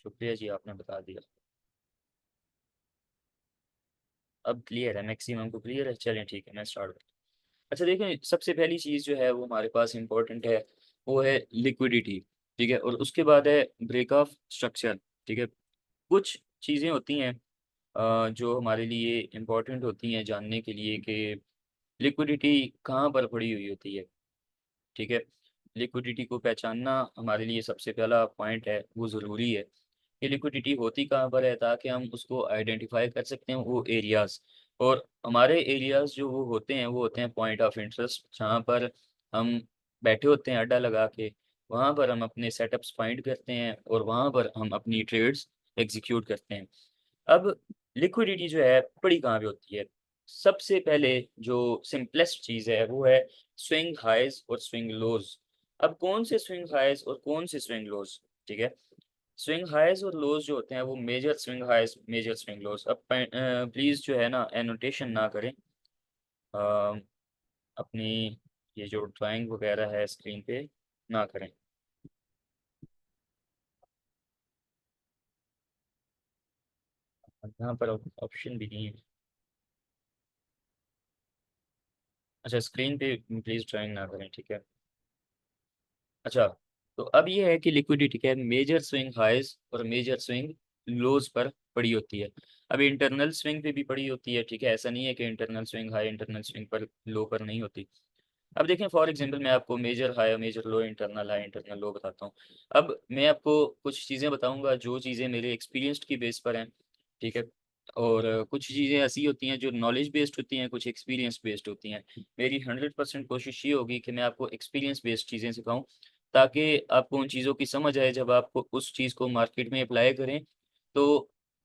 शुक्रिया जी, आपने बता दिया। अब क्लियर है, मैक्सिमम को क्लियर है। चलें ठीक है, मैं स्टार्ट करता हूँ। अच्छा देखें, सबसे पहली चीज़ जो है वो हमारे पास इंपॉर्टेंट है, वो है लिक्विडिटी। ठीक है, और उसके बाद है ब्रेक ऑफ स्ट्रक्चर। ठीक है, कुछ चीज़ें होती हैं जो हमारे लिए इम्पोर्टेंट होती हैं जानने के लिए कि लिक्विडिटी कहाँ पर पड़ी हुई होती है। ठीक है, लिक्विडिटी को पहचानना हमारे लिए सबसे पहला पॉइंट है, वो ज़रूरी है कि लिक्विडिटी होती कहाँ पर है, ताकि हम उसको आइडेंटिफाई कर सकते हैं वो एरियाज़। और हमारे एरियाज़ जो वो होते हैं, वो होते हैं पॉइंट ऑफ इंटरेस्ट, जहाँ पर हम बैठे होते हैं अड्डा लगा के। वहाँ पर हम अपने सेटअप्स फाइंड करते हैं और वहाँ पर हम अपनी ट्रेड्स एग्जीक्यूट करते हैं। अब लिक्विडिटी जो है पड़ी कहाँ पे होती है? सबसे पहले जो सिंपलेस्ट चीज़ है वो है स्विंग हाइज़ और स्विंग लोज़। अब कौन से स्विंग हाइज़ और कौन से स्विंग लोज़? ठीक है? स्विंग हाइज़ और लोज़ जो होते हैं वो major swing highs, major swing lows. अब प्लीज़ जो है ना एनोटेशन ना करें। अ, अपनी ये जो ड्राइंग वगैरह है स्क्रीन पे ना करें। यहाँ पर ऑप्शन भी नहीं है। अच्छा, स्क्रीन पे प्लीज़ ड्राइंग ना करें, ठीक है? अच्छा, तो अब ये है कि लिक्विडिटी क्या है, मेजर स्विंग हाइज और मेजर स्विंग लोज पर पड़ी होती है। अब इंटरनल स्विंग पे भी पड़ी होती है। ठीक है, ऐसा नहीं है कि internal swing high internal swing पर लो पर नहीं होती। अब देखें, फॉर एग्जांपल मैं आपको मेजर हाई और मेजर लो, इंटरनल हाई इंटरनल लो बताता हूँ। अब मैं आपको कुछ चीज़ें बताऊंगा जो चीज़ें मेरे एक्सपीरियंस की बेस पर हैं। ठीक है, और कुछ चीज़ें ऐसी होती हैं जो नॉलेज बेस्ड होती हैं, कुछ एक्सपीरियंस बेस्ड होती हैं। मेरी 100% कोशिश ये होगी कि मैं आपको एक्सपीरियंस बेस्ड चीज़ें सिखाऊं, ताकि आपको उन चीज़ों की समझ आए। जब आपको उस चीज़ को मार्केट में अप्लाई करें तो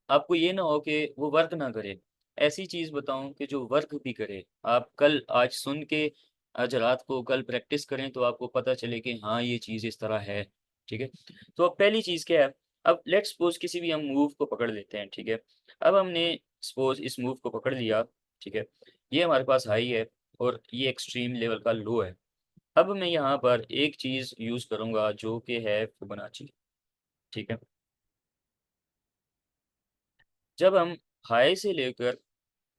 आपको ये ना हो कि वो वर्क ना करे। ऐसी चीज़ बताऊं कि जो वर्क भी करे। आप कल आज सुन के आज रात को कल प्रैक्टिस करें तो आपको पता चले कि हाँ, ये चीज़ इस तरह है। ठीक है, तो अब पहली चीज़ क्या है? अब लेट्स सपोज किसी भी हम मूव को पकड़ लेते हैं। ठीक है, अब हमने सपोज इस मूव को पकड़ लिया। ठीक है, ये हमारे पास हाई है और ये एक्सट्रीम लेवल का लो है। अब मैं यहाँ पर एक चीज़ यूज़ करूँगा जो कि है फिबोनाची। ठीक है, जब हम हाई से लेकर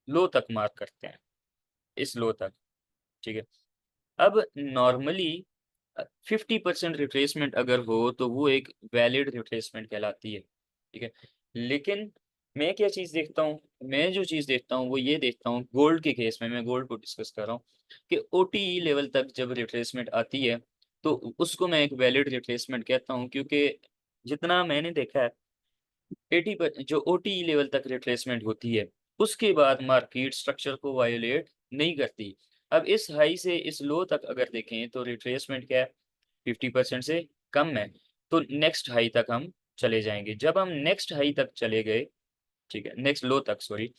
लो तक मार्क करते हैं, इस लो तक। ठीक है, अब नॉर्मली 50% रिट्रेसमेंट अगर हो तो वो एक वैलिड रिट्रेसमेंट कहलाती है। ठीक है, लेकिन मैं क्या चीज़ देखता हूँ, मैं जो चीज़ देखता हूँ वो ये देखता हूँ गोल्ड के केस में, मैं गोल्ड को डिस्कस कर रहा हूँ कि ओटीई लेवल तक जब रिट्रेसमेंट आती है तो उसको मैं एक वैलिड रिट्रेसमेंट कहता हूँ, क्योंकि जितना मैंने देखा है 80 पर जो ओटीई लेवल तक रिट्रेसमेंट होती है उसके बाद मार्केट स्ट्रक्चर को वायोलेट नहीं करती। अब इस हाई से इस लो तक अगर देखें तो रिट्रेसमेंट क्या है, 50% से कम है। तो नेक्स्ट हाई तक हम चले जाएंगे। जब हम नेक्स्ट हाई तक चले गए, ठीक है, नेक्स्ट लो तक सॉरी,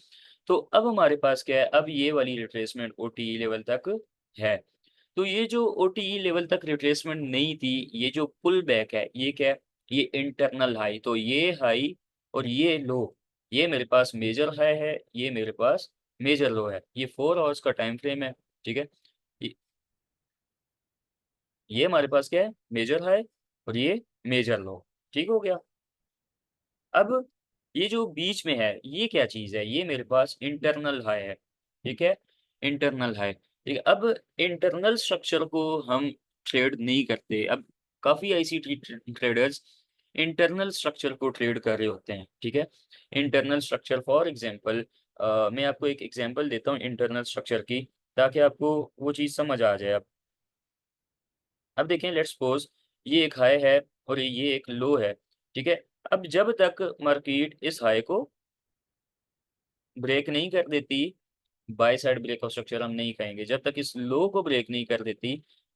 तो अब हमारे पास क्या है, अब ये वाली रिट्रेसमेंट ओटीई लेवल तक है। तो ये जो ओटीई लेवल तक रिट्रेसमेंट नहीं थी, ये जो पुल बैक है, ये क्या है, ये इंटरनल हाई। तो ये हाई और ये लो, ये मेरे पास मेजर हाई है, ये मेरे पास मेजर लो है। ये 4 आवर्स का टाइम फ्रेम है। ठीक है, ये ये हमारे पास क्या है, मेजर हाई और ये मेजर लो। ठीक हो गया। अब ये जो बीच में है ये क्या चीज़ है, ये मेरे पास इंटरनल हाई है। ठीक है, इंटरनल हाई। ठीक है, अब इंटरनल स्ट्रक्चर को हम ट्रेड नहीं करते। अब काफ़ी ऐसी ट्रेडर्स इंटरनल स्ट्रक्चर को ट्रेड कर रहे होते हैं। ठीक है, इंटरनल स्ट्रक्चर फॉर एग्जांपल, मैं आपको एक एग्जांपल देता हूँ इंटरनल स्ट्रक्चर की, ताकि आपको वो चीज़ समझ आ जाए। अब देखें, लेट्स सपोज ये एक हाई है और ये एक लो है। ठीक है, अब जब तक मार्केट इस हाई को ब्रेक नहीं कर देती, बाय साइड ब्रेकआउट स्ट्रक्चर हम नहीं कहेंगे। जब तक इस लो को ब्रेक नहीं कर देती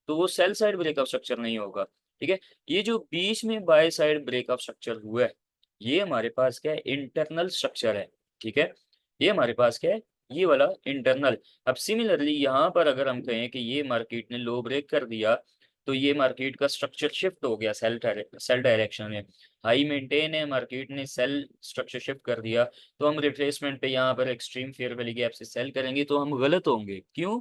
तो वो सेल साइड ब्रेकआउट स्ट्रक्चर नहीं होगा। ठीक है, ये जो बीच में बाय साइड ब्रेकआउट स्ट्रक्चर हुआ है, ये हमारे पास क्या है, इंटरनल स्ट्रक्चर है। ठीक है, ये हमारे पास क्या है, ये वाला इंटरनल। अब सिमिलरली यहाँ पर अगर हम कहें कि ये मार्केट ने लो ब्रेक कर दिया, तो ये मार्केट का स्ट्रक्चर शिफ्ट हो गया सेल डायरेक्शन में। हाई मेंटेन है, मार्केट ने सेल स्ट्रक्चर शिफ्ट कर दिया, तो हम रिट्रेसमेंट पे यहाँ पर एक्सट्रीम फेयर वैल्यू गैप से सेल करेंगे तो हम गलत होंगे। क्यों?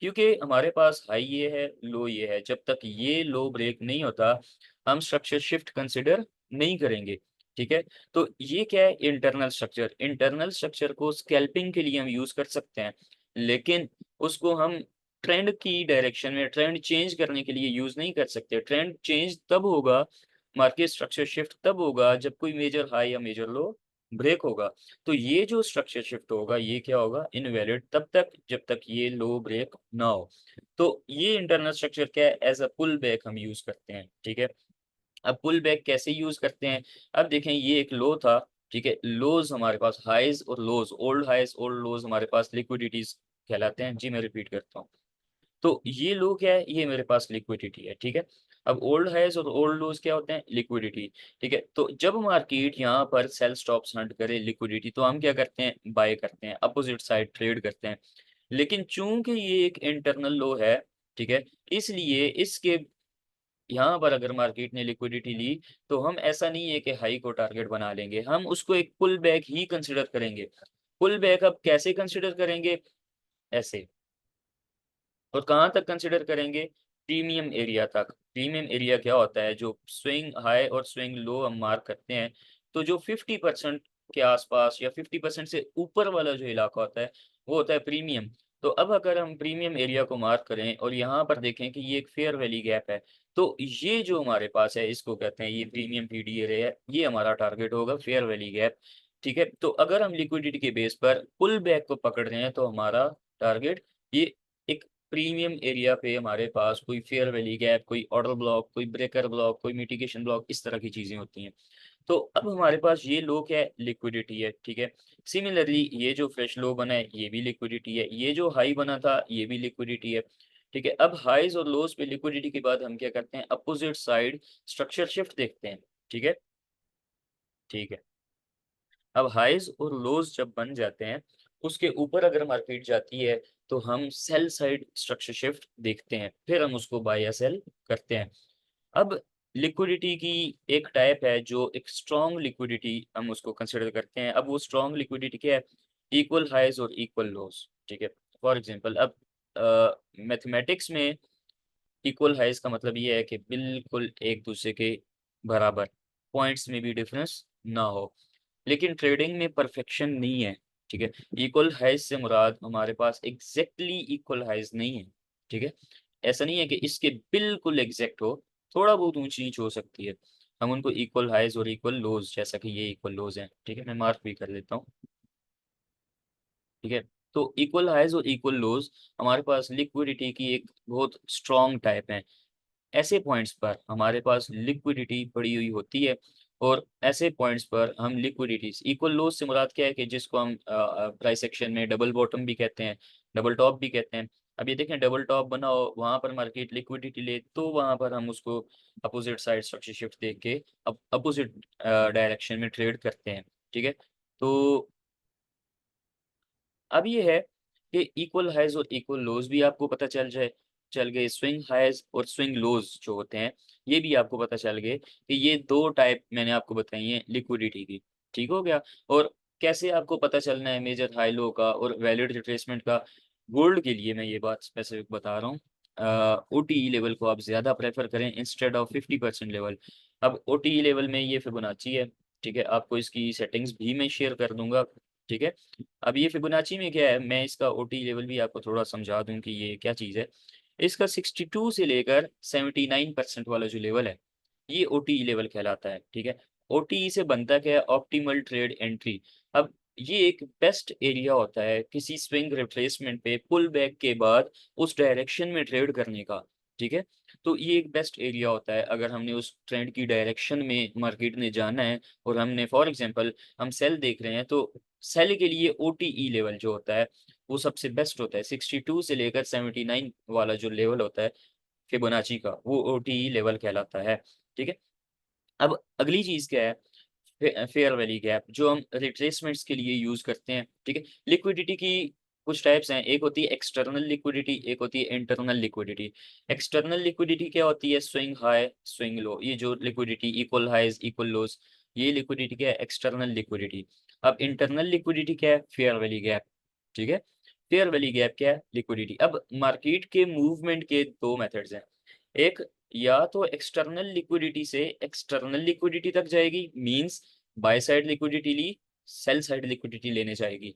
क्योंकि हमारे पास हाई ये है, लो ये है। जब तक ये लो ब्रेक नहीं होता हम स्ट्रक्चर शिफ्ट कंसिडर नहीं करेंगे। ठीक है। तो ये क्या है, इंटरनल स्ट्रक्चर। इंटरनल स्ट्रक्चर को स्कैल्पिंग के लिए हम यूज कर सकते हैं, लेकिन उसको हम ट्रेंड की डायरेक्शन में ट्रेंड चेंज करने के लिए यूज नहीं कर सकते। ट्रेंड चेंज तब होगा, मार्केट स्ट्रक्चर शिफ्ट तब होगा जब कोई मेजर हाई या मेजर लो ब्रेक होगा। तो ये जो स्ट्रक्चर शिफ्ट होगा ये क्या होगा, इनवैलिड तब तक जब तक ये लो ब्रेक ना हो। तो ये इंटरनल स्ट्रक्चर क्या है, एज अ पुल बैक हम यूज करते हैं, ठीक है। अब पुल बैक कैसे यूज करते हैं, अब देखें ये एक लो था, ठीक है। लोज हमारे पास, हाइज और लोज, ओल्ड हाइज ओल्ड लोज हमारे पास लिक्विडिटीज कहलाते हैं। जी मैं रिपीट करता हूँ। तो ये लो क्या है, ये मेरे पास लिक्विडिटी है, ठीक है। अब ओल्ड हाइज और ओल्ड लोज क्या होते हैं, लिक्विडिटी, ठीक है। तो जब मार्केट यहाँ पर सेल स्टॉप्स हंट करे लिक्विडिटी, तो हम क्या करते हैं, बाय करते हैं, अपोजिट साइड ट्रेड करते हैं। लेकिन चूंकि ये एक इंटरनल लो है, ठीक है, इसलिए इसके यहाँ पर अगर मार्केट ने लिक्विडिटी ली, तो हम ऐसा नहीं है कि हाई को टारगेट बना लेंगे, हम उसको एक पुल बैक ही कंसिडर करेंगे। पुल बैक अब कैसे कंसिडर करेंगे, ऐसे। और कहाँ तक कंसिडर करेंगे, प्रीमियम एरिया तक। प्रीमियम एरिया क्या होता है, जो स्विंग हाई और स्विंग लो हम मार्क करते हैं, तो जो 50% के आसपास या 50% से ऊपर वाला जो इलाका होता है वो होता है प्रीमियम। तो अब अगर हम प्रीमियम एरिया को मार्क करें और यहाँ पर देखें कि ये एक फेयर वैली गैप है, तो ये जो हमारे पास है इसको कहते हैं, ये प्रीमियम पीडी एरिया है, ये हमारा टारगेट होगा, फेयर वैली गैप, ठीक है। तो अगर हम लिक्विडिटी के बेस पर पुल बैक को पकड़ रहे हैं, तो हमारा टारगेट ये एक प्रीमियम एरिया पे हमारे पास कोई फेयर वैली गैप, कोई ऑर्डर ब्लॉक, कोई ब्रेकर ब्लॉक, कोई मिटिगेशन ब्लॉक, इस तरह की चीजें होती हैं। तो अब हमारे पास ये लो क्या है, लिक्विडिटी है, ठीक है। सिमिलरली ये जो फ्रेश लो बना है ये भी लिक्विडिटी है, ये जो हाई बना था ये भी लिक्विडिटी है, ठीक है। अब हाइज और लोज पे लिक्विडिटी के बाद हम क्या करते हैं, अपोजिट साइड स्ट्रक्चर शिफ्ट देखते हैं, ठीक है, ठीक है। अब हाइज और लोज जब बन जाते हैं, उसके ऊपर अगर मार्केट जाती है, तो हम सेल साइड स्ट्रक्चर शिफ्ट देखते हैं, फिर हम उसको बाय या सेल करते हैं। अब लिक्विडिटी की एक टाइप है जो एक स्ट्रॉन्ग लिक्विडिटी, हम उसको कंसिडर करते हैं। अब वो स्ट्रॉन्ग लिक्विडिटी क्या है, इक्वल हाइज और इक्वल लोज, ठीक है। फॉर एग्जांपल अब मैथमेटिक्स में इक्वल हाइज का मतलब ये है कि बिल्कुल एक दूसरे के बराबर, पॉइंट्स में भी डिफरेंस ना हो। लेकिन ट्रेडिंग में परफेक्शन नहीं है, ठीक है। इक्वल हाइज से मुराद हमारे पास एग्जैक्टली इक्वल हाइज नहीं है, ठीक है। ऐसा नहीं है कि इसके बिल्कुल एग्जैक्ट हो, थोड़ा बहुत ऊंच नीच हो सकती है। हम उनको इक्वल हाइज और इक्वल लोज, जैसा कि ये इक्वल लोज हैं, ठीक है, मैं मार्क भी कर लेता हूँ, ठीक है। तो इक्वल हाइज और इक्वल लोज हमारे पास लिक्विडिटी की एक बहुत स्ट्रॉन्ग टाइप है। ऐसे पॉइंट्स पर हमारे पास लिक्विडिटी पड़ी हुई होती है, और ऐसे पॉइंट्स पर हम लिक्विडिटीज, इक्वल लोज से मुराद क्या है कि जिसको हम प्राइस एक्शन में डबल बॉटम भी कहते हैं, डबल टॉप भी कहते हैं। अब ये देखें, डबल टॉप बना हो वहां पर मार्केट लिक्विडिटी ले, तो वहां पर हम उसको अपोजिट साइड स्ट्रक्चर शिफ्ट देख के अपोजिट डायरेक्शन में ट्रेड करते हैं, ठीक है। तो अब ये है कि इक्वल हाइज और इक्वल लोज भी आपको पता चल गए, स्विंग हाइज और स्विंग लोज जो होते हैं ये भी आपको पता चल गए कि ये दो टाइप मैंने आपको बताई हैं लिक्विडिटी की, ठीक हो गया। और कैसे आपको पता चलना है मेजर हाई लो का और वैलिड रिट्रेसमेंट का, गोल्ड के लिए मैं ये बात स्पेसिफिक बता रहा हूँ। OTE लेवल को आप ज्यादा प्रेफर करें इंस्टेड ऑफ 50% लेवल। अब OTE लेवल में ये फिबोनाची है, ठीक है, आपको इसकी सेटिंग्स भी मैं शेयर कर दूंगा, ठीक है। अब ये फिबोनाची में क्या है, मैं इसका OTE लेवल भी आपको थोड़ा समझा दूं कि ये क्या चीज़ है। इसका 62 से लेकर 79% वाला जो लेवल है, ये OTE लेवल कहलाता है, ठीक है। OTE से बनता क्या है, ऑप्टिमल ट्रेड एंट्री। अब ये एक बेस्ट एरिया होता है किसी स्विंग रिट्रेसमेंट पे पुल बैक के बाद उस डायरेक्शन में ट्रेड करने का, ठीक है। तो ये एक बेस्ट एरिया होता है अगर हमने उस ट्रेंड की डायरेक्शन में मार्केट ने जाना है, और हमने फॉर एग्जांपल हम सेल देख रहे हैं, तो सेल के लिए OTE लेवल जो होता है वो सबसे बेस्ट होता है। 62 से लेकर 79 वाला जो लेवल होता है फिबोनाची का, वो OTE लेवल कहलाता है, ठीक है। अब अगली चीज क्या है, फेयर वैली गैप, जो हम रिट्रेसमेंट्स के लिए यूज करते हैं, ठीक है। लिक्विडिटी की कुछ टाइप्स हैं, एक होती है एक्सटर्नल लिक्विडिटी, एक होती है इंटरनल लिक्विडिटी। एक्सटर्नल लिक्विडिटी क्या होती है, स्विंग हाई स्विंग लो, ये जो लिक्विडिटी इक्वल हाइज इक्वल लोज, ये लिक्विडिटी क्या है, एक्सटर्नल लिक्विडिटी। अब इंटरनल लिक्विडिटी क्या है, फेयर वैली गैप, ठीक है। फेयर वैली गैप क्या है, लिक्विडिटी। अब मार्केट के मूवमेंट के दो मेथड्स हैं, एक या तो एक्सटर्नल लिक्विडिटी से एक्सटर्नल लिक्विडिटी तक जाएगी, मींस बाय साइड लिक्विडिटी ली, सेल साइड लिक्विडिटी लेने जाएगी,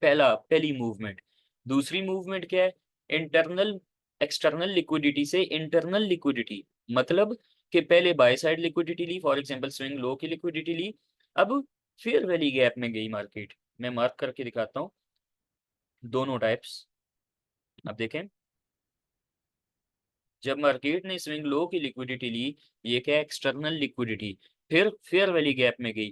पहली मूवमेंट। दूसरी मूवमेंट क्या है, इंटरनल एक्सटर्नल लिक्विडिटी से इंटरनल लिक्विडिटी, मतलब कि पहले बाय साइड लिक्विडिटी ली, फॉर एग्जांपल स्विंग लो की लिक्विडिटी ली, अब फेयर वैल्यू गैप में गई मार्केट। मैं मार्क करके दिखाता हूँ दोनों टाइप्स। अब देखें, जब मार्केट ने स्विंग लो की लिक्विडिटी ली, ये क्या है, एक्सटर्नल लिक्विडिटी, फिर फेयर वैल्यू गैप में गई,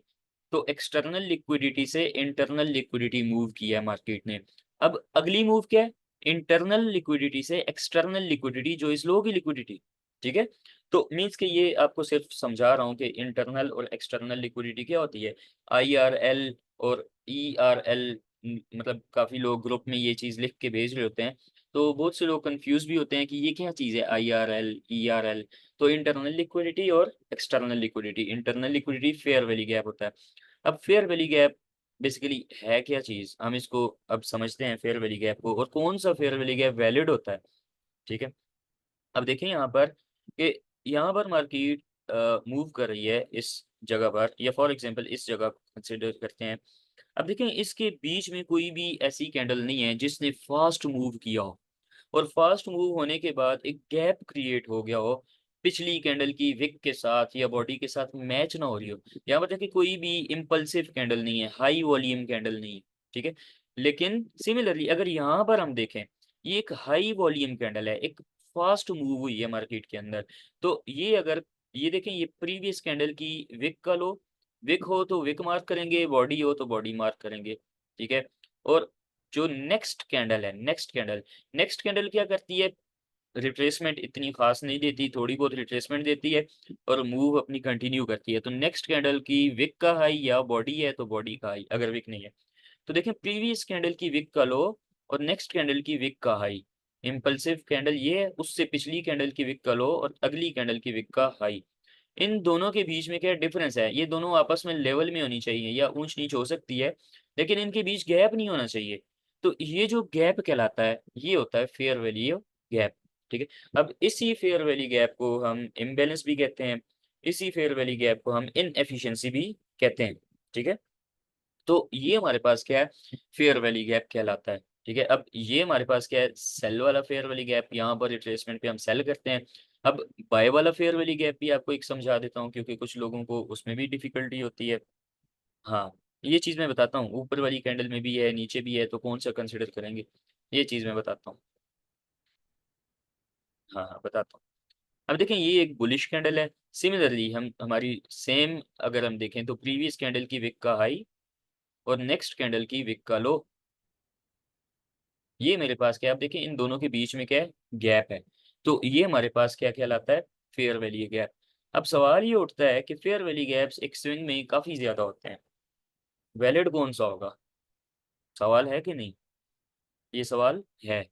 तो एक्सटर्नल लिक्विडिटी से इंटरनल लिक्विडिटी मूव किया मार्केट ने। अब अगली मूव क्या है, इंटरनल लिक्विडिटी से एक्सटर्नल लिक्विडिटी, जो इस लो की लिक्विडिटी, ठीक है। तो मीन्स कि ये आपको सिर्फ समझा रहा हूँ कि इंटरनल और एक्सटर्नल लिक्विडिटी क्या होती है। IRL और ERL, मतलब काफी लोग ग्रुप में ये चीज लिख के भेज रहे होते हैं, तो बहुत से लोग कंफ्यूज भी होते हैं कि ये क्या चीज़ है IRL ERL। तो इंटरनल लिक्विडिटी और external liquidity, internal liquidity fair value gap होता है। अब फेयर वैल्यू गैप बेसिकली है क्या चीज़, हम इसको अब समझते हैं फेयर वैल्यू गैप को, और कौन सा फेयर वैल्यू गैप वैलिड होता है, ठीक है। अब देखें यहाँ पर कि यहाँ पर मार्केट मूव कर रही है इस जगह पर, या फॉर एग्जांपल इस जगह को कंसिडर करते हैं। अब देखें, इसके बीच में कोई भी ऐसी कैंडल नहीं है जिसने फास्ट मूव किया हो, और फास्ट मूव होने के बाद एक गैप क्रिएट हो गया हो, पिछली कैंडल की विक के साथ या बॉडी के साथ मैच ना हो रही हो। यहाँ पर देखिए कोई भी इम्पल्सिव कैंडल नहीं है, हाई वॉल्यूम कैंडल नहीं है, ठीक है। लेकिन सिमिलरली अगर यहाँ पर हम देखें, ये एक हाई वॉल्यूम कैंडल है, एक फास्ट मूव हुई है मार्केट के अंदर। तो ये अगर ये देखें, ये प्रीवियस कैंडल की विक का लो, विक हो तो विक मार्क करेंगे, बॉडी हो तो बॉडी मार्क करेंगे, ठीक है। और जो नेक्स्ट कैंडल है, नेक्स्ट कैंडल क्या करती है, रिट्रेसमेंट इतनी खास नहीं देती, थोड़ी बहुत रिट्रेसमेंट देती है और मूव अपनी कंटिन्यू करती है। तो नेक्स्ट कैंडल की विक का हाई या बॉडी है तो बॉडी का हाई, अगर विक नहीं है तो देखें प्रीवियस कैंडल की विक का लो और नेक्स्ट कैंडल की विक का हाई, इम्पल्सिव कैंडल ये है, उससे पिछली कैंडल की विक का लो और अगली कैंडल की विक का हाई। इन दोनों के बीच में क्या डिफरेंस है, ये दोनों आपस में लेवल में होनी चाहिए या ऊंच नीच हो सकती है, लेकिन इनके बीच गैप नहीं होना चाहिए। तो ये जो गैप कहलाता है, ये होता है फेयर वैल्यू गैप, ठीक है। अब इसी फेयर वैल्यू गैप को हम इम्बैलेंस भी कहते हैं, इसी फेयर वैल्यू गैप को हम इनएफिशिएंसी भी कहते हैं, ठीक है। तो ये हमारे पास क्या है, फेयर वैल्यू गैप कहलाता है, ठीक है। अब ये हमारे पास क्या है, सेल वाला फेयर वैल्यू गैप, यहाँ पर रिट्रेसमेंट पे हम सेल करते हैं। अब बाय वाला फेयर वैल्यू गैप भी आपको एक समझा देता हूँ, क्योंकि कुछ लोगों को उसमें भी डिफिकल्टी होती है। हाँ, ये चीज़ मैं बताता हूँ, ऊपर वाली कैंडल में भी है नीचे भी है, तो कौन सा कंसिडर करेंगे, ये चीज़ मैं बताता हूँ। हाँ हाँ बताता हूँ। अब देखें, ये एक बुलिश कैंडल है, सिमिलरली हम हमारी सेम अगर हम देखें तो प्रीवियस कैंडल की विक का हाई और नेक्स्ट कैंडल की विक का लो, ये मेरे पास क्या है, आप देखिए इन दोनों के बीच में क्या है, गैप है। तो ये हमारे पास क्या कहलाता है, फेयर वैल्यू गैप। अब सवाल ये उठता है कि फेयर वैल्यू गैप्स एक स्विंग में काफी ज्यादा होते हैं, वैलिड कौन सा होगा, सवाल है कि नहीं, ये सवाल है,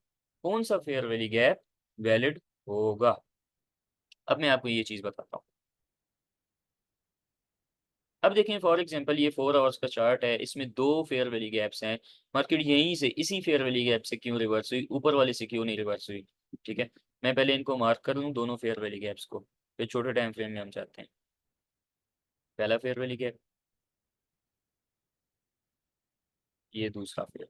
कौन सा फेयर वैल्यू गैप वैलिड होगा। अब मैं आपको ये चीज बताता हूँ। अब देखें फॉर एग्जांपल ये 4 आवर्स का चार्ट है, इसमें दो फेयर वैल्यू गैप्स हैं, मार्केट यहीं से इसी फेयर वैल्यू गैप से क्यों रिवर्स हुई, ऊपर वाले से क्यों नहीं रिवर्स हुई, ठीक है। मैं पहले इनको मार्क कर लूँ दोनों फेयर वैल्यू गैप्स को, फिर छोटे टाइम फ्रेम में हम चाहते हैं। पहला फेयर वैल्यू गैप, ये दूसरा फेयर।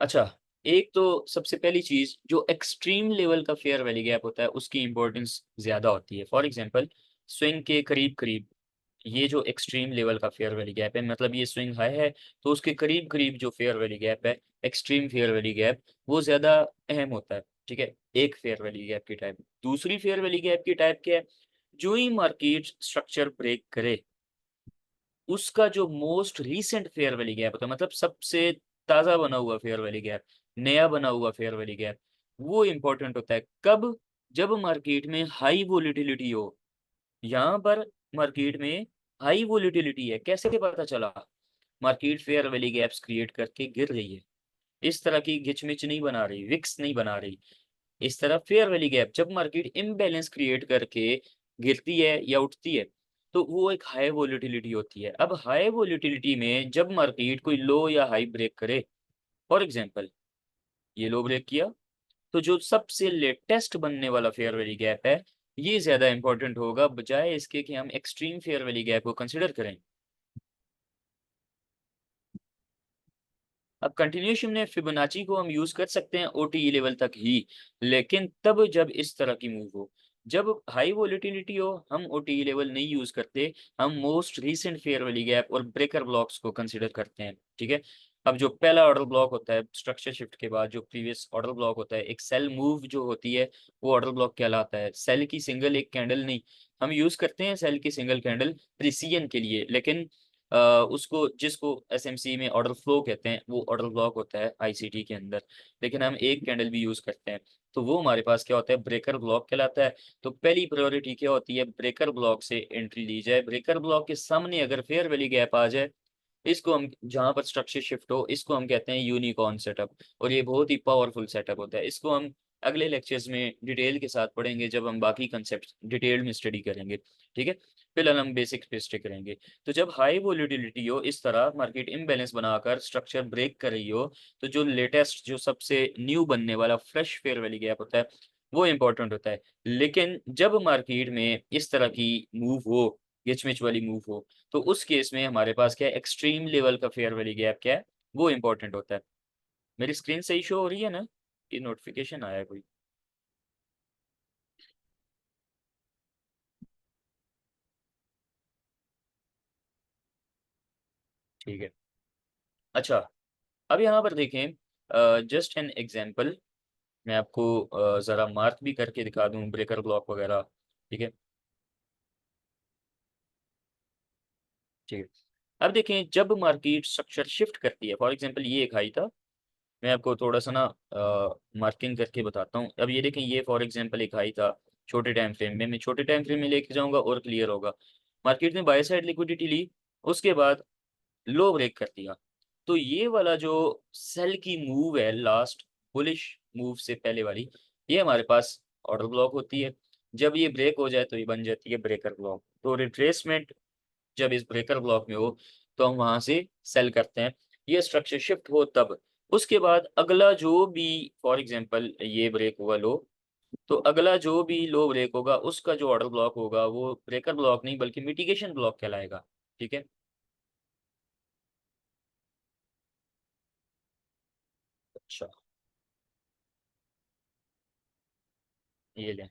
अच्छा, एक तो सबसे पहली चीज, जो एक्सट्रीम लेवल का फेयर वैल्यू गैप होता है उसकी इंपॉर्टेंस ज्यादा होती है। फॉर एग्जांपल स्विंग के करीब करीब ये जो एक्सट्रीम लेवल का फेयर वैल्यू गैप है, मतलब ये स्विंग हाई है तो उसके करीब करीब जो फेयर वैल्यू गैप है, एक्सट्रीम फेयर वैल्यू गैप, वो ज्यादा अहम होता है, ठीक है। एक फेयर वैल्यू गैप की टाइप, दूसरी फेयर वैल्यू गैप की टाइप क्या है, जो ही मार्केट स्ट्रक्चर ब्रेक करे, उसका जो most recent fair value gap होता है, मतलब सबसे ताजा बना हुआ फेयर वैल्यू गैप, नया बना हुआ फेयर वैल्यू गैप, वो इंपॉर्टेंट होता है कब, जब मार्केट में हाई वोलेटिलिटी हो। यहाँ पर मार्केट में हाई वोलेटिलिटी है, कैसे पता चला, market fair value gaps create करके गिर रही है, इस तरह की गिचमिच नहीं बना रही, विक्स नहीं बना रही, इस तरह फेयर वैल्यू गैप जब मार्केट इम्बैलेंस क्रिएट करके गिरती है या उठती है, तो वो एक हाई वोलेटिलिटी होती है। अब हाई वोलेटिलिटी में जब मार्केट कोई लो या हाई ब्रेक करे, फॉर एग्जांपल ये लो ब्रेक किया, तो जो सबसे लेटेस्ट बनने वाला फेयर वैल्यू गैप है, ये ज्यादा इंपॉर्टेंट होगा बजाय इसके कि हम एक्सट्रीम फेयर वैल्यू गैप को कंसिडर करें। अब कंटिन्यूएशन में फिबोनाची को हम यूज कर सकते हैं ओटीई लेवल तक ही, लेकिन तब जब इस तरह की मूव हो, जब हाई वोलेटिलिटी हो, हम ओटीई लेवल नहीं यूज करते, हम most recent fair value gap और ब्रेकर ब्लॉक्स को कंसिडर करते हैं, ठीक है। अब जो पहला ऑर्डर ब्लॉक होता है स्ट्रक्चर शिफ्ट के बाद, जो प्रीवियस ऑर्डर ब्लॉक होता है, एक सेल मूव जो होती है, वो ऑर्डर ब्लॉक कहलाता है। सेल की सिंगल एक कैंडल नहीं, हम यूज करते हैं सेल की सिंगल कैंडल प्रिसीजन के लिए, लेकिन उसको जिसको एसएमसी में ऑर्डर फ्लो कहते हैं, वो ऑर्डर ब्लॉक होता है आईसीटी के अंदर, लेकिन हम एक कैंडल भी यूज करते हैं, तो वो हमारे पास क्या होता है, ब्रेकर ब्लॉक कहलाता है। तो पहली प्रायोरिटी क्या होती है, ब्रेकर ब्लॉक से एंट्री ली जाए। ब्रेकर ब्लॉक के सामने अगर फेयर वैल्यू गैप आ जाए, इसको हम जहां पर स्ट्रक्चर शिफ्ट हो, इसको हम कहते हैं यूनिकॉर्न सेटअप, और ये बहुत ही पावरफुल सेटअप होता है। इसको हम अगले लेक्चर्स में डिटेल के साथ पढ़ेंगे जब हम बाकी कंसेप्ट डिटेल में स्टडी करेंगे, ठीक है। फिलहाल हम बेसिक्स पे स्टे करेंगे। तो जब हाई वोलेटिलिटी हो, इस तरह मार्केट इम्बैलेंस बनाकर स्ट्रक्चर ब्रेक कर रही हो, तो जो लेटेस्ट जो सबसे न्यू बनने वाला फ्रेश फेयर वैल्यू गैप होता है, वो इंपॉर्टेंट होता है। लेकिन जब मार्केट में इस तरह की मूव हो, गिचमिच वाली मूव हो, तो उस केस में हमारे पास क्या है, एक्सट्रीम लेवल का फेयर वैल्यू गैप क्या है, वो इंपॉर्टेंट होता है। मेरी स्क्रीन सही शो हो रही है ना? ये नोटिफिकेशन आया है कोई? ठीक है। अच्छा, अब यहाँ पर देखें, जस्ट एन एग्जांपल, मैं आपको ज़रा मार्क भी करके दिखा दूँ ब्रेकर ब्लॉक वगैरह, ठीक है। ठीक है, अब देखें जब मार्केट स्ट्रक्चर शिफ्ट करती है, फॉर एग्जांपल ये एक हाई था, मैं आपको थोड़ा सा ना मार्किंग करके बताता हूँ। अब ये देखें, ये फॉर एग्जांपल एक हाई था, छोटे टाइम फ्रेम में, मैं छोटे टाइम फ्रेम में लेके जाऊंगा और क्लियर होगा। मार्केट ने बाय साइड लिक्विडिटी ली, उसके बाद लो ब्रेक कर दिया, तो ये वाला जो सेल की मूव है, लास्ट बुलिश मूव से पहले वाली, ये हमारे पास ऑर्डर ब्लॉक होती है। जब ये ब्रेक हो जाए तो ये बन जाती है ब्रेकर ब्लॉक। तो रिट्रेसमेंट जब इस ब्रेकर ब्लॉक में हो, तो हम वहां से सेल करते हैं, ये स्ट्रक्चर शिफ्ट हो तब। उसके बाद अगला जो भी, फॉर एग्जांपल ये ब्रेक हुआ लो, तो अगला जो भी लो ब्रेक होगा, उसका जो ऑर्डर ब्लॉक होगा, वो ब्रेकर ब्लॉक नहीं बल्कि मिटिगेशन ब्लॉक कहलाएगा, ठीक है। अच्छा, ये लें,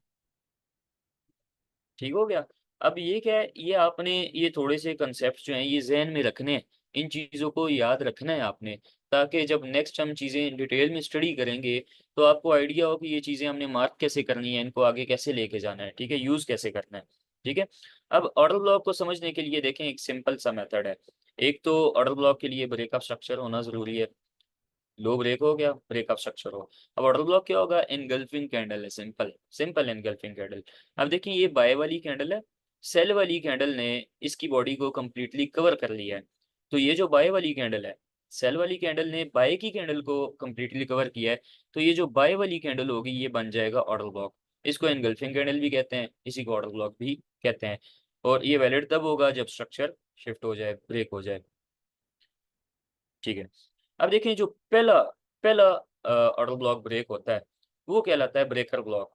ठीक हो गया। अब ये क्या है, ये आपने ये थोड़े से कंसेप्ट जो हैं ये जहन में रखने हैं, इन चीज़ों को याद रखना है आपने, ताकि जब नेक्स्ट हम चीज़ें डिटेल में स्टडी करेंगे, तो आपको आइडिया हो कि ये चीज़ें हमने मार्क कैसे करनी है, इनको आगे कैसे लेके जाना है, ठीक है, यूज़ कैसे करना है, ठीक है। अब ऑर्डर ब्लॉक को समझने के लिए देखें, एक सिंपल सा मेथड है। एक तो ऑर्डर ब्लॉक के लिए ब्रेकअप स्ट्रक्चर होना ज़रूरी है, लो ब्रेक हो गया, ब्रेकअप स्ट्रक्चर हो। अब ऑर्डर ब्लॉक क्या होगा, एनगल्फिंग कैंडल है, सिंपल सिंपल एनगल्फिंग कैंडल। अब देखिए ये बाय वाली कैंडल है, सेल वाली कैंडल ने इसकी बॉडी को कंप्लीटली कवर कर लिया है। तो ये जो बाय वाली कैंडल है, सेल वाली कैंडल ने बाय की कैंडल को कंप्लीटली कवर किया है, तो ये जो बाय वाली कैंडल होगी, ये बन जाएगा ऑर्डर ब्लॉक। इसको एनगल्फिंग कैंडल भी कहते हैं, इसी को ऑर्डर ब्लॉक भी कहते हैं। और ये वैलिड तब होगा जब स्ट्रक्चर शिफ्ट हो जाए, ब्रेक हो जाए, ठीक है। अब देखें जो पहला पहला ऑर्डर ब्लॉक ब्रेक होता है, वो कहलाता है ब्रेकर ब्लॉक।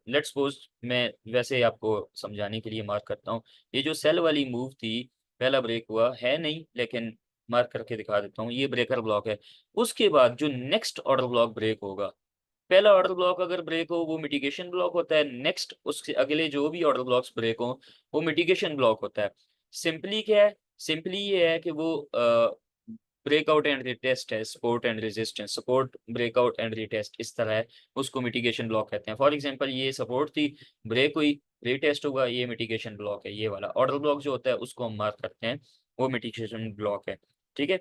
लेट्स सपोज, मैं वैसे ही आपको समझाने के लिए मार्क करता हूँ, ये जो सेल वाली मूव थी, पहला ब्रेक हुआ है नहीं, लेकिन मार्क करके दिखा देता हूँ, ये ब्रेकर ब्लॉक है। उसके बाद जो नेक्स्ट ऑर्डर ब्लॉक ब्रेक होगा, पहला ऑर्डर ब्लॉक अगर ब्रेक हो, वो मिटिगेशन ब्लॉक होता है। नेक्स्ट उसके अगले जो भी ऑर्डर ब्लॉक्स ब्रेक हो, वो मिटिगेशन ब्लॉक होता है। सिंपली क्या है, सिंपली ये है कि वो ब्रेकआउट एंड रिटेस्ट है, support and resistance, support breakout and retest, इस तरह है, उसको मिटिगेशन ब्लॉक कहते हैं। फॉर एग्जांपल ये सपोर्ट थी, ब्रेक हुई, रिटेस्ट हुआ, ये मिटिगेशन ब्लॉक है। ये वाला ऑर्डर ब्लॉक जो होता है उसको हम मार्क करते हैं, वो मिटिगेशन ब्लॉक है, ठीक है।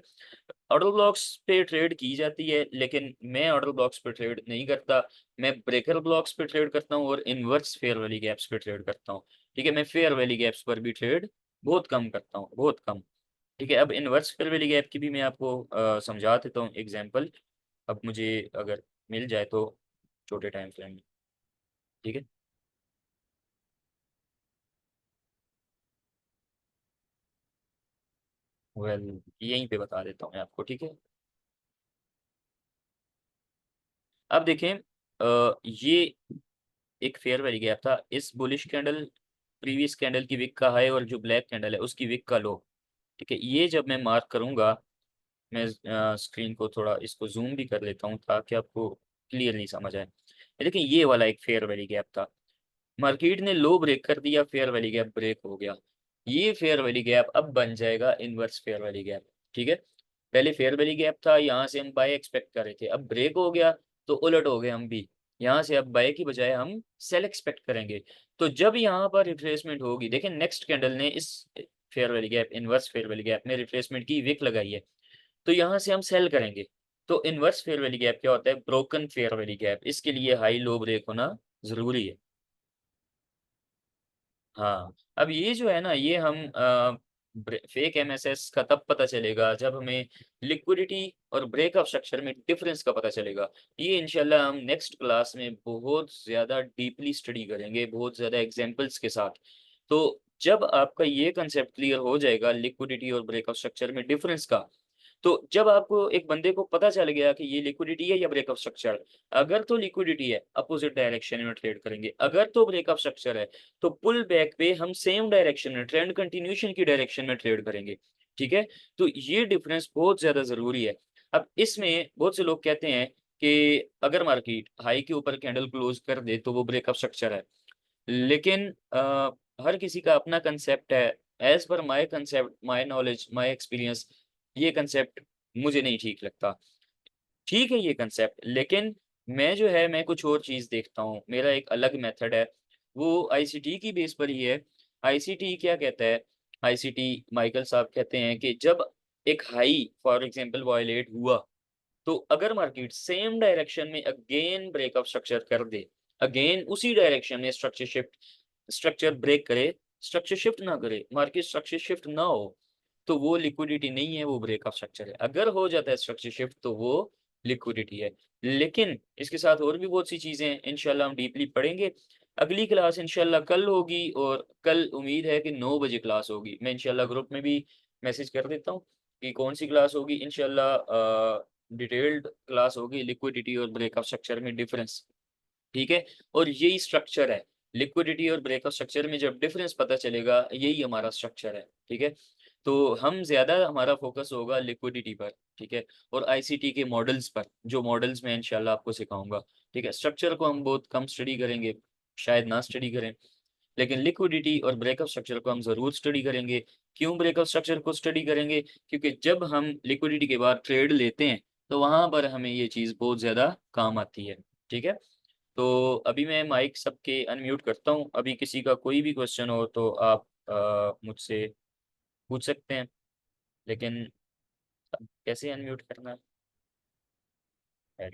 ऑर्डर ब्लॉक्स पे ट्रेड की जाती है, लेकिन मैं ऑर्डर ब्लॉक्स पे ट्रेड नहीं करता, मैं ब्रेकर ब्लॉक्स पे ट्रेड करता हूँ और इनवर्स फेयर वैली गैप्स पे ट्रेड करता हूँ, ठीक है। मैं फेयर वैली गैप्स पर भी ट्रेड बहुत कम करता हूँ, बहुत कम, ठीक है। अब इनवर्स फेयर वैली गैप की भी मैं आपको समझा देता हूँ एग्जांपल, अब मुझे अगर मिल जाए तो छोटे टाइम फ्रेम में, ठीक है। वेल यहीं पे बता देता हूँ मैं आपको, ठीक है। अब देखें, ये एक फेयर वैली गैप था, इस बुलिश कैंडल प्रीवियस कैंडल की विक का हाई और जो ब्लैक कैंडल है उसकी विक का लो, ठीक है। ये जब मैं मार्क करूंगा, मैं स्क्रीन को थोड़ा इसको जूम भी कर लेता हूँ ताकि आपको क्लियरली समझ आए। ये देखिए, ये वाला एक फेयर वैली गैप था, मार्केट ने लो ब्रेक कर दिया, फेयर वैली गैप ब्रेक हो गया। ये फेयर वैली गैप अब बन जाएगा इनवर्स फेयर वैली गैप, ठीक है। पहले फेयर वैली गैप था, यहाँ से हम बाय एक्सपेक्ट कर रहे थे, अब ब्रेक हो गया तो उलट हो गए हम भी, यहाँ से अब बाय की बजाय हम सेल एक्सपेक्ट करेंगे। तो जब यहाँ पर रिट्रेसमेंट होगी, देखें नेक्स्ट कैंडल ने इस fair valley gap, inverse fair valley gap में रिट्रेसमेंट की विक लगाई है, तो यहाँ से हम सेल करेंगे। तो इनवर्स फेयर वैली गैप क्या होता है? ब्रोकन फेयर वैली गैप, इसके लिए हाई लो ब्रेक होना जरूरी है। हाँ, अब ये जो है ना, ये हम फेक एमएसएस का तब पता चलेगा जब हमें लिक्विडिटी और ब्रेकअप स्ट्रक्चर में डिफरेंस का पता चलेगा। ये इंशाल्लाह हम नेक्स्ट क्लास में बहुत ज़्यादा डीपली स्टडी करेंगे, बहुत ज़्यादा एग्जांपल्स के साथ। तो जब आपका ये कंसेप्ट क्लियर हो जाएगा लिक्विडिटी और ब्रेकअप स्ट्रक्चर में डिफरेंस का, तो जब आपको एक बंदे को पता चल गया कि ये लिक्विडिटी है या ब्रेकअप स्ट्रक्चर, अगर तो लिक्विडिटी है अपोजिट डायरेक्शन में ट्रेड करेंगे, अगर तो ब्रेकअप स्ट्रक्चर है तो पुल बैक पे हम सेम डायरेक्शन में, ट्रेंड कंटिन्यूशन की डायरेक्शन में ट्रेड करेंगे, ठीक है। तो ये डिफरेंस बहुत ज्यादा जरूरी है। अब इसमें बहुत से लोग कहते हैं कि अगर मार्केट हाई के ऊपर कैंडल क्लोज कर दे तो वो ब्रेकअप स्ट्रक्चर है, लेकिन हर किसी का अपना कंसेप्ट है। As per my concept, my knowledge, my experience, ये कंसेप्ट मुझे नहीं ठीक लगता। ठीक है ये कंसेप्ट, लेकिन मैं जो है, मैं कुछ और चीज़ देखता हूँ, मेरा एक अलग मेथड है, वो आईसीटी की बेस पर ही है। आईसीटी क्या कहता है? आईसीटी माइकल साहब कहते हैं कि जब एक हाई फॉर एग्जांपल वायलेट हुआ, तो अगर मार्केट सेम डायरेक्शन में अगेन ब्रेकअप स्ट्रक्चर कर दे, अगेन उसी डायरेक्शन में स्ट्रक्चर ब्रेक करे, स्ट्रक्चर शिफ्ट ना करे, मार्केट स्ट्रक्चर शिफ्ट ना हो, तो वो लिक्विडिटी नहीं है, वो ब्रेकअप स्ट्रक्चर है। अगर हो जाता है स्ट्रक्चर शिफ्ट तो वो लिक्विडिटी है। लेकिन इसके साथ और भी बहुत सी चीजें हैं, इंशाल्लाह हम डीपली पढ़ेंगे। अगली क्लास इंशाल्लाह कल होगी, और कल उम्मीद है कि 9 बजे क्लास होगी। मैं इंशाल्लाह ग्रुप में भी मैसेज कर देता हूँ कि कौन सी क्लास होगी। इंशाल्लाह डिटेल्ड क्लास होगी, लिक्विडिटी और ब्रेकअप स्ट्रक्चर में डिफरेंस, ठीक है। और यही स्ट्रक्चर है, लिक्विडिटी और ब्रेकअप स्ट्रक्चर में जब डिफरेंस पता चलेगा, यही हमारा स्ट्रक्चर है, ठीक है। तो हम ज्यादा, हमारा फोकस होगा लिक्विडिटी पर, ठीक है, और आईसीटी के मॉडल्स पर, जो मॉडल्स मैं इंशाल्लाह आपको सिखाऊंगा, ठीक है। स्ट्रक्चर को हम बहुत कम स्टडी करेंगे, शायद ना स्टडी करें, लेकिन लिक्विडिटी और ब्रेकअप स्ट्रक्चर को हम जरूर स्टडी करेंगे। क्यों ब्रेकअप स्ट्रक्चर को स्टडी करेंगे? क्योंकि जब हम लिक्विडिटी के बाद ट्रेड लेते हैं तो वहां पर हमें ये चीज़ बहुत ज़्यादा काम आती है, ठीक है। तो अभी मैं माइक सबके अनम्यूट करता हूँ, अभी किसी का कोई भी क्वेश्चन हो तो आप मुझसे पूछ सकते हैं, लेकिन अब कैसे अनम्यूट करना है?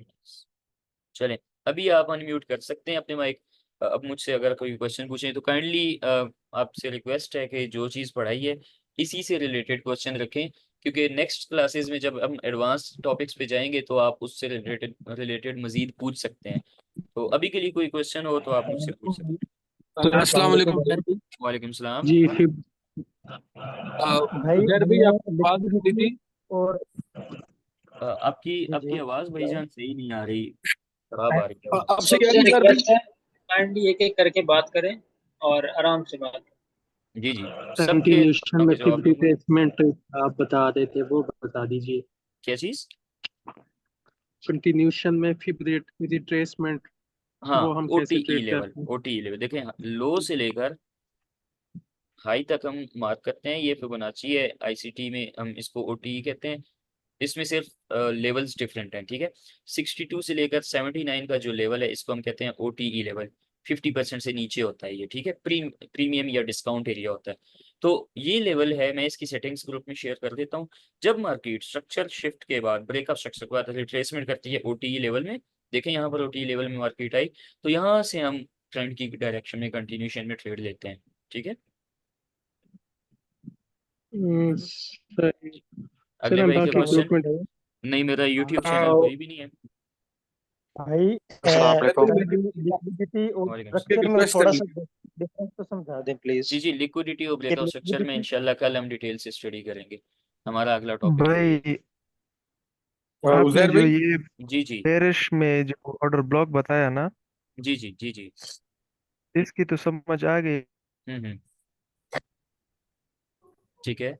चलें, अभी आप अनम्यूट कर सकते हैं अपने माइक। अब मुझसे अगर कोई क्वेश्चन पूछें तो काइंडली आपसे रिक्वेस्ट है कि जो चीज़ पढ़ाई है इसी से रिलेटेड क्वेश्चन रखें, क्योंकि नेक्स्ट क्लासेस में जब हम एडवांस टॉपिक्स पे जाएंगे तो आप उससे रिलेटेड रिलेटेड मजीद पूछ सकते हैं। तो अभी के लिए कोई क्वेश्चन हो तो आप मुझसे पूछ सकते तो अस्सलाम वालेकुम सर। हैं। वालेकुम सलाम। जी फिर भाई उधर भी हमें आपको बात होती लिक्विडिटी थी। और आपकी जी आपकी जी आवाज़ बताएं। भाईजान सही नहीं आ रही, खराब आ रही है आवाज़। आपसे कह सबसे रही सर भी। रिक्वेस्ट है, काइंडली एक एक करके बात करें और आराम से बात करें। जी जी, सबके कंटिन्यूशन सवालों में के फिर जवाब दूंगा। रिप्लेसमेंट आप बता रहे थे, वो बता दीजिए। क्या चीज़? कंटिन्यूशन में फिर रिट्रेसमेंट हाँ, वो हम कैसे ओटीई ट्रेड लेवल, करते हैं? ओटीई लेवल देखें, लो से लेकर हाई तक हम मार्क करते हैं। ये फिबोनाची है, आईसीटी में हम इसको ओटीई कहते हैं। इसमें सिर्फ लेवल्स डिफरेंट हैं, ठीक है। 62 से लेकर 79 का जो लेवल है इसको हम कहते हैं ओटीई लेवल। 50% से नीचे होता है ये, ठीक है, प्रीमियम या डिस्काउंट एरिया होता है। तो ये लेवल है, मैं इसकी सेटिंग्स ग्रुप में शेयर कर देता हूँ। जब मार्केट स्ट्रक्चर शिफ्ट के बाद, ब्रेकअप स्ट्रक्चर के बाद रिट्रेसमेंट करती है ओटीई लेवल में, देखें यहाँ पर ओटीई लेवल में मार्केट आई, तो यहाँ से हम ट्रेंड की डायरेक्शन में कंटिन्यूशन में ट्रेड लेते हैं, ठीक है। सही। अगले चलें, भाई का बाकी क्वेश्चन? इक्विपमेंट है। नहीं, मेरा यूट्यूब चैनल हाँ, कोई भी नहीं है। भाई अस्सलाम वालेकुम। लिक्विडिटी और वालेकुम सलाम। स्ट्रक्चर में रिक्वेस्ट थोड़ा करनी सा थी। डिफरेंस तो समझा दें प्लीज। जी जी, लिक्विडिटी और कि ब्रेकआउट स्ट्रक्चर में लिक्विडिटी इंशाल्लाह कल हम डिटेल से स्टडी करेंगे। हमारा अगला टॉपिक है भाई उजैर आपने जो भाई ये जी जी पेरिस में जो ऑर्डर ब्लॉक बताया ना, जी जी जी जी। इसकी तो समझ आ गई। हम्म। ठीक है।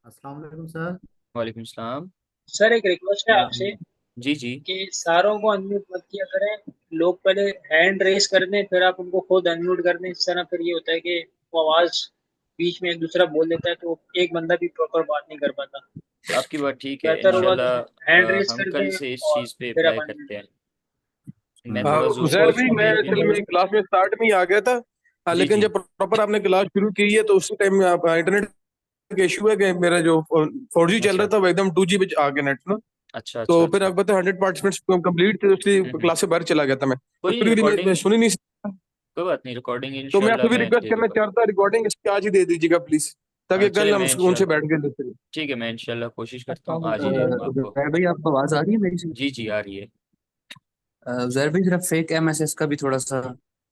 अस्सलाम वालेकुम सर। वालेकुम सलाम। सर एक रिक्वेस्ट है आपसे जी जी कि सारों को अनम्यूट मत किया करें। लोग पहले हैंड रेस कर दें, फिर आप उनको खुद अनम्यूट कर दें। इस तरह फिर ये होता है कि वो आवाज बीच में एक दूसरा बोल देता है, तो एक बंदा भी प्रॉपर बात नहीं कर पाता। आपकी बात ठीक है, बेहतर होगा कि इंशाल्लाह हैंड रेस हम कर कल दें से इस और चीज़ पे फिर आप अप्लाई अनम्यूट करते हैं। मैं हाँ, थोड़ा जूम उजैर कॉल भाई पे मैं भी असल में क्लास में स्टार्ट में ही आ गया था। जी लेकिन जी। जब प्रॉपर आपने क्लास शुरू की है तो उसी टाइम इंटरनेट का इशू है कि मेरा जो 4G चल रहा अच्छा था वो एकदम 2G पे आ गया नेट ना। अच्छा तो अच्छा फिर अच्छा। आपको पता है 100 पार्टिसिपेंट्स कंप्लीट थे, उसलिए क्लास से बाहर चला गया था मैं। तो कोई नहीं, फिर मैं रिकॉर्डिंग सुनी नहीं सकता। कोई बात नहीं, रिकॉर्डिंग तो मैं इंशाल्लाह आपसे भी मैं रिक्वेस्ट दे करना दूंगा। चाहता, रिकॉर्डिंग इसकी आज ही दे दीजिएगा प्लीज, ताकि चले कल हम मैं सुकून से इंशाल्लाह, बैठ के लेते हैं। ठीक है, मैं इंशाल्लाह कोशिश करता हूँ, आज ही दे दूंगा आपको। उजैर भाई आपको आवाज आ रही है मेरी से? जी जी आ रही है। उजैर भाई जरा फेक एमएसएस का भी थोड़ा सा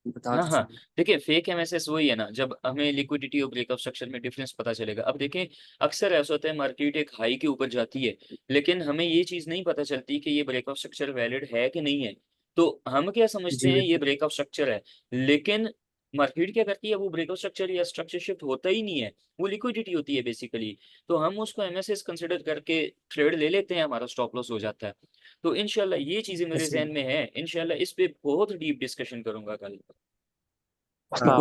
बता हाँ हाँ, दीजिए। देखिए फेक एमएसएस वही है ना, जब हमें लिक्विडिटी और ब्रेकअप स्ट्रक्चर में डिफरेंस पता चलेगा। अब देखें, अक्सर ऐसा होता है मार्केट एक हाई के ऊपर जाती है, लेकिन हमें ये चीज़ नहीं पता चलती कि ये ब्रेकअप स्ट्रक्चर वैलिड है कि नहीं है। तो हम क्या समझते जी हैं ये ब्रेकअप स्ट्रक्चर है, लेकिन मार्केट क्या करती है, वो ब्रेकअप स्ट्रक्चर या स्ट्रक्चर शिफ्ट होता ही नहीं है, वो लिक्विडिटी होती है बेसिकली। तो हम उसको एमएसएस कंसिडर करके ट्रेड ले लेते हैं, हमारा स्टॉप लॉस हो जाता है। तो इनशाला ये चीज़ें मेरे ऐसे जहन में है, इनशाला इस पे बहुत डीप डिस्कशन करूंगा कल। हाँ